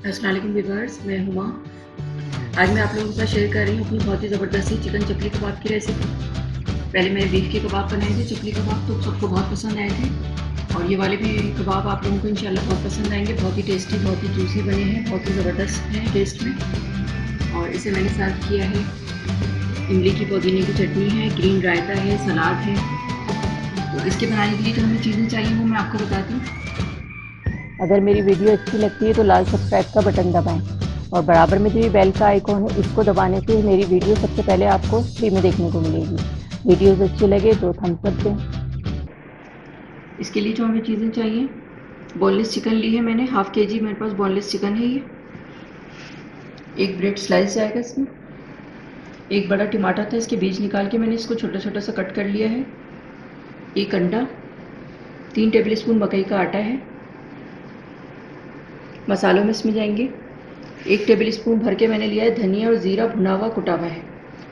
अस्सलाम वालेकुम व्यूअर्स, मैं हुमा। आज मैं आप लोगों के साथ शेयर कर रही हूँ अपनी बहुत ही ज़बरदस्ती चिकन चपली कबाब की रेसिपी। पहले मैंने बीफ के कबाब बनाए थे, चपली कबाब, तो सबको बहुत पसंद आए थे और ये वाले भी कबाब आप लोगों को इंशाल्लाह बहुत पसंद आएंगे। बहुत ही टेस्टी, बहुत ही जूसी बने हैं, बहुत ही ज़बरदस्त हैं टेस्ट में। और इसे मैंने सर्व किया है, इमली की पुदीने की चटनी है, ग्रीन रायता है, सलाद है। तो इसके बनाने के लिए जो हमें चीज़ें चाहिए वो मैं आपको बताती हूँ। अगर मेरी वीडियो अच्छी लगती है तो लाल सब्सक्राइब का बटन दबाएं और बराबर में जो ये बेल का आइकॉन है इसको दबाने से मेरी वीडियो सबसे पहले आपको फ्री में देखने को मिलेगी। वीडियोस अच्छी लगे तो थम्स अप दें। इसके लिए जो हमें चीज़ें चाहिए, बोनलेस चिकन ली है मैंने, हाफ के जी मेरे पास बोनलेस चिकन है ये। एक ब्रेड स्लाइस जाएगा इसमें। एक बड़ा टमाटर था, इसके बीज निकाल के मैंने इसको छोटा छोटा सा कट कर लिया है। एक अंडा, 3 टेबल स्पून मकई का आटा है। मसालों में इसमें जाएंगे, 1 टेबल स्पून भर के मैंने लिया है धनिया और ज़ीरा भुना हुआ कुटा हुआ है।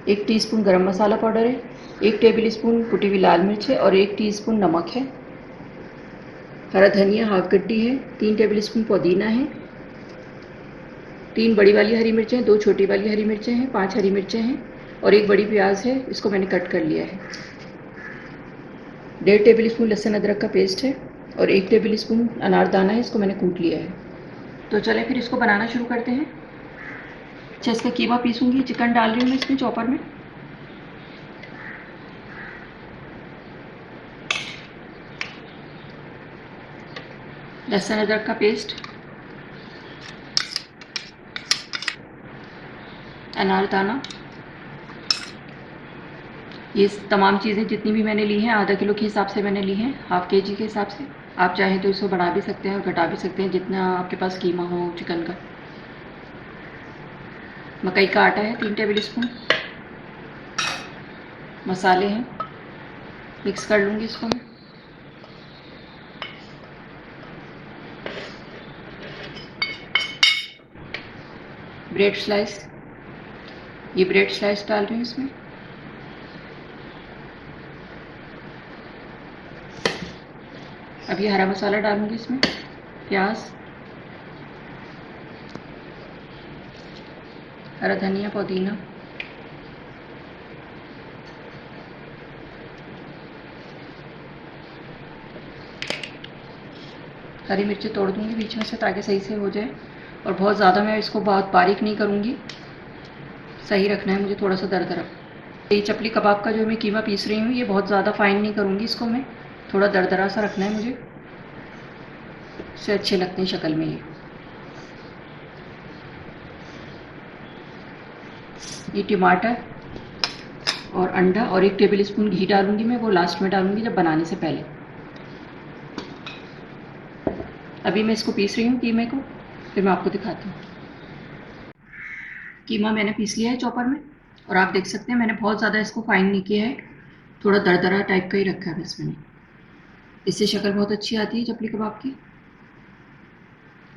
1 टीस्पून गरम मसाला पाउडर है। 1 टेबल स्पून कुटी हुई लाल मिर्च है और 1 टीस्पून नमक है। हरा धनिया हाफ गड्डी है। 3 टेबल स्पून पुदीना है। 3 बड़ी वाली हरी मिर्चें, 2 छोटी वाली हरी मिर्चें हैं, 5 हरी मिर्चें हैं और एक बड़ी प्याज है, इसको मैंने कट कर लिया है। 1.5 टेबल स्पून लहसुन अदरक का पेस्ट है और 1 टेबल स्पून अनारदाना है, इसको मैंने कूट लिया है। तो चलें फिर इसको बनाना शुरू करते हैं। अच्छा, इसका कीमा पीसूंगी, चिकन डाल रही हूँ मैं इसमें चॉपर में। लहसुन अदरक का पेस्ट, अनारदाना, ये तमाम चीज़ें जितनी भी मैंने ली हैं आधा किलो के हिसाब से मैंने ली हैं, हाफ के जी के हिसाब से। आप चाहें तो इसको बढ़ा भी सकते हैं और घटा भी सकते हैं जितना आपके पास कीमा हो चिकन का। मकई का आटा है 3 टेबल स्पून। मसाले हैं, मिक्स कर लूँगी इसको मैं। ब्रेड स्लाइस, ये ब्रेड स्लाइस डाल रही हूँ इसमें। अब ये हरा मसाला डालूँगी इसमें, प्याज, हरा धनिया, पुदीना, हरी मिर्ची तोड़ दूँगी बीच में से ताकि सही से हो जाए। और बहुत ज़्यादा मैं इसको बहुत बारीक नहीं करूँगी, सही रखना है मुझे थोड़ा सा दरदरा। ये चपली कबाब का जो मैं कीमा पीस रही हूँ ये बहुत ज़्यादा फाइन नहीं करूँगी इसको मैं, थोड़ा दरदरा सा रखना है मुझे, इससे अच्छे लगते हैं शक्ल में ये टमाटर और अंडा और 1 टेबल स्पून घी डालूँगी मैं, वो लास्ट में डालूँगी जब बनाने से पहले। अभी मैं इसको पीस रही हूँ कीमे को, फिर मैं आपको दिखाती हूँ। कीमा मैंने पीस लिया है चॉपर में और आप देख सकते हैं मैंने बहुत ज़्यादा इसको फाइन नहीं किया है, थोड़ा दरदरा टाइप का ही रखा है बस मैंने। इससे शक्ल बहुत अच्छी आती है चपली कबाब की।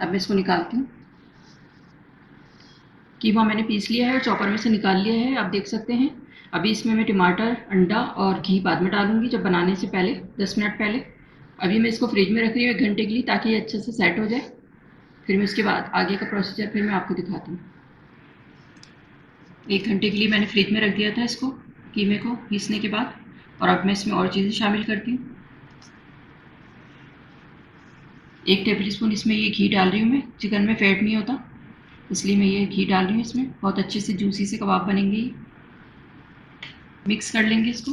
अब मैं इसको निकालती हूँ। कीमा मैंने पीस लिया है और चॉपर में से निकाल लिया है, आप देख सकते हैं। अभी इसमें मैं टमाटर, अंडा और घी बाद में डालूंगी जब बनाने से पहले, 10 मिनट पहले। अभी मैं इसको फ्रिज में रख रही हूँ 1 घंटे के लिए ताकि ये अच्छे से सेट हो जाए। फिर मैं उसके बाद आगे का प्रोसीजर फिर मैं आपको दिखाती हूँ। 1 घंटे के लिए मैंने फ्रिज में रख दिया था इसको, कीमे को पीसने के बाद। और अब मैं इसमें और चीज़ें शामिल करती हूँ। 1 टेबल स्पून इसमें ये घी डाल रही हूँ मैं, चिकन में फैट नहीं होता इसलिए मैं ये घी डाल रही हूँ इसमें, बहुत अच्छे से जूसी से कबाब बनेंगे ये। मिक्स कर लेंगे इसको।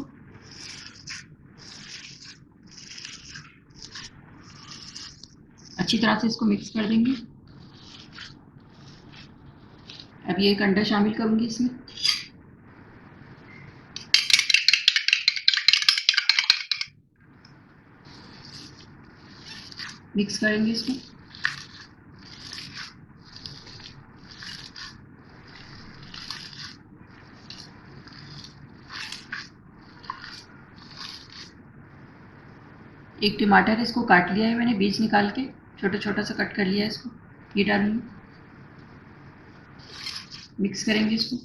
अच्छी तरह से इसको मिक्स कर देंगे। अब ये एक अंडा शामिल करूँगी इसमें। मिक्स करेंगे इसको। एक टमाटर है, इसको काट लिया है मैंने बीज निकाल के, छोटा छोटा सा कट कर लिया है इसको, ये डालूंगी। मिक्स करेंगे इसको।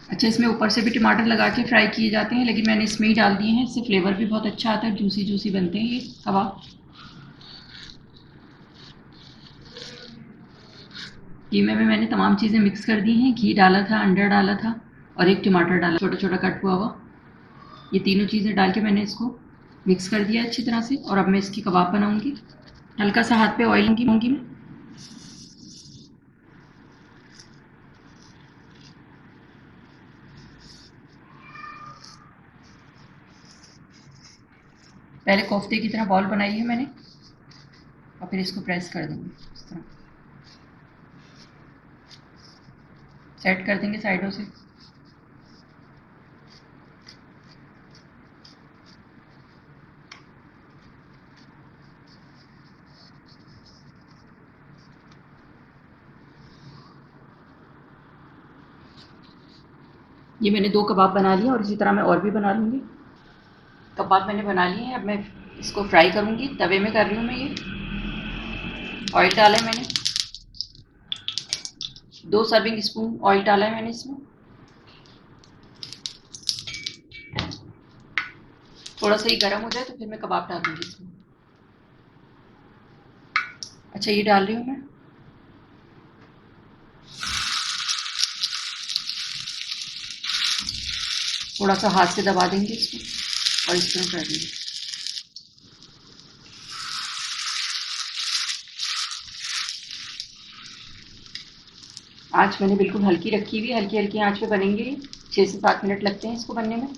अच्छा, इसमें ऊपर से भी टमाटर लगा के फ्राई किए जाते हैं, लेकिन मैंने इसमें ही डाल दिए हैं। इससे फ्लेवर भी बहुत अच्छा आता है, जूसी जूसी बनते हैं ये कबाब। कीमे में मैंने तमाम चीज़ें मिक्स कर दी हैं। घी डाला था, अंडा डाला था और एक टमाटर डाला छोटा छोटा कट हुआ हुआ। ये तीनों चीज़ें डाल के मैंने इसको मिक्स कर दिया अच्छी तरह से। और अब मैं इसकी कबाब बनाऊंगी। हल्का सा हाथ पे ऑयल लूंगी मैं। पहले कोफ्ते की तरह बॉल बनाई है मैंने और फिर इसको प्रेस कर दूंगी इस तरह। सेट कर देंगे साइडों से। ये मैंने 2 कबाब बना लिए और इसी तरह मैं और भी बना लूँगी। कबाब मैंने बना लिए हैं, अब मैं इसको फ्राई करूँगी। तवे में कर रही हूँ मैं ये। ऑयल डाला है मैंने, 2 सर्विंग स्पून ऑयल डाला है मैंने इसमें। थोड़ा सा ही गर्म हो जाए तो फिर मैं कबाब डाल दूँगी इसमें। अच्छा, ये डाल रही हूँ मैं। थोड़ा सा हाथ से दबा देंगे इसको और इस तरह कर देंगे। आँच मैंने बिल्कुल हल्की रखी हुई है, हल्की हल्की आँच पे बनेंगे। 6 से 7 मिनट लगते हैं इसको बनने में।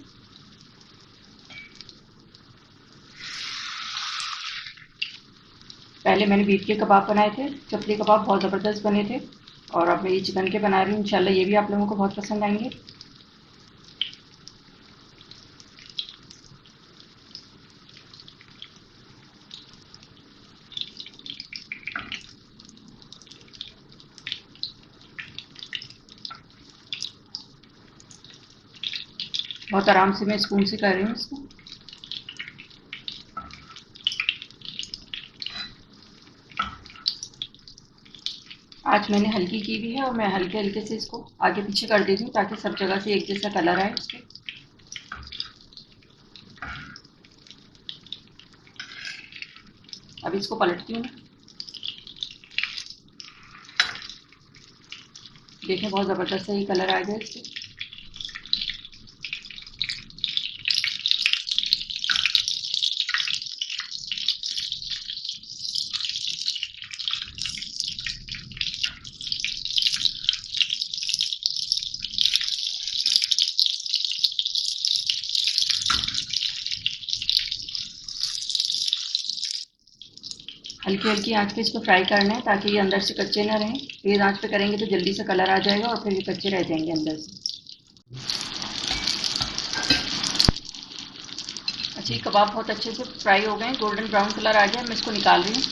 पहले मैंने बीफ के कबाब बनाए थे, चपली कबाब बहुत ज़बरदस्त बने थे। और अब मैं ये चिकन के बना रही हूँ। इंशाल्लाह ये भी आप लोगों को बहुत पसंद आएंगे। बहुत आराम से मैं स्पून से कर रही हूँ इसको। आज मैंने हल्की की भी है और मैं हल्के हल्के से इसको आगे पीछे कर देती हूँ ताकि सब जगह से एक जैसा कलर आए इसके। अब इसको पलटती हूँ मैं। देखें, बहुत ज़बरदस्त सही कलर आ गया इसके। हल्की हल्की आंच पे इसको फ्राई करना है ताकि ये अंदर से कच्चे ना रहें। तेज़ आंच पे करेंगे तो जल्दी से कलर आ जाएगा और फिर ये कच्चे रह जाएंगे अंदर से। अच्छा, ये कबाब बहुत अच्छे से फ्राई हो गए हैं, गोल्डन ब्राउन कलर आ गया। मैं इसको निकाल रही हूँ।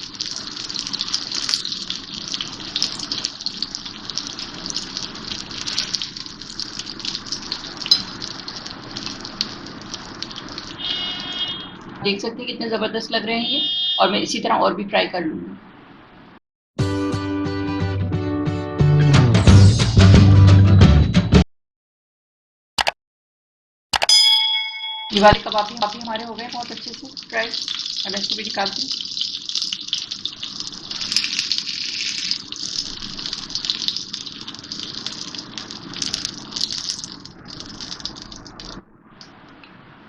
देख सकते हैं कितने ज़बरदस्त लग रहे हैं ये। और मैं इसी तरह और भी फ्राई कर लूँगी। ये वाले कबाब भी हमारे हो गए बहुत अच्छे से फ्राई। अब मैं इसको भी निकालती हूँ।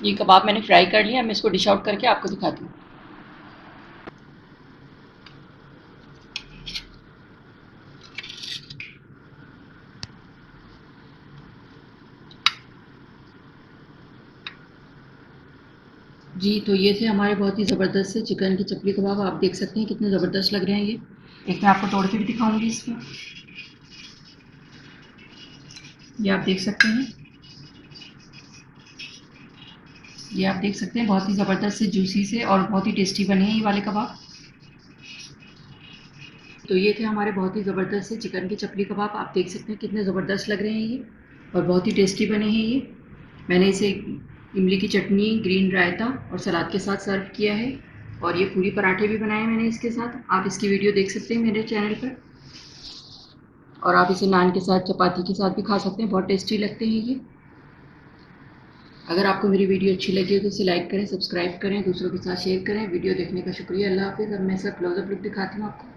ये कबाब मैंने फ्राई कर लिया। मैं इसको डिश आउट करके आपको दिखाती हूँ। जी, तो ये थे हमारे बहुत ही ज़बरदस्त से चिकन के चपली कबाब। आप देख सकते हैं कितने ज़बरदस्त लग रहे हैं ये। एक मैं आपको तोड़ के भी दिखाऊंगी इसको। ये आप देख सकते हैं। ये आप देख सकते हैं बहुत ही ज़बरदस्त से जूसी से और बहुत ही टेस्टी बने हैं ये वाले कबाब। तो ये थे हमारे बहुत ही ज़बरदस्त से चिकन के चपली कबाब। आप देख सकते हैं कितने ज़बरदस्त लग रहे हैं ये और बहुत ही टेस्टी बने हैं ये। मैंने इसे इमली की चटनी, ग्रीन रायता और सलाद के साथ सर्व किया है। और ये पूरी पराठे भी बनाए मैंने इसके साथ। आप इसकी वीडियो देख सकते हैं मेरे चैनल पर। और आप इसे नान के साथ, चपाती के साथ भी खा सकते हैं, बहुत टेस्टी लगते हैं ये। अगर आपको मेरी वीडियो अच्छी लगी हो तो इसे लाइक करें, सब्सक्राइब करें, दूसरों के साथ शेयर करें। वीडियो देखने का शुक्रिया। अल्लाह हाफ़िज़। अब मैं इसका क्लोज़अप लुक दिखाती हूँ आपको।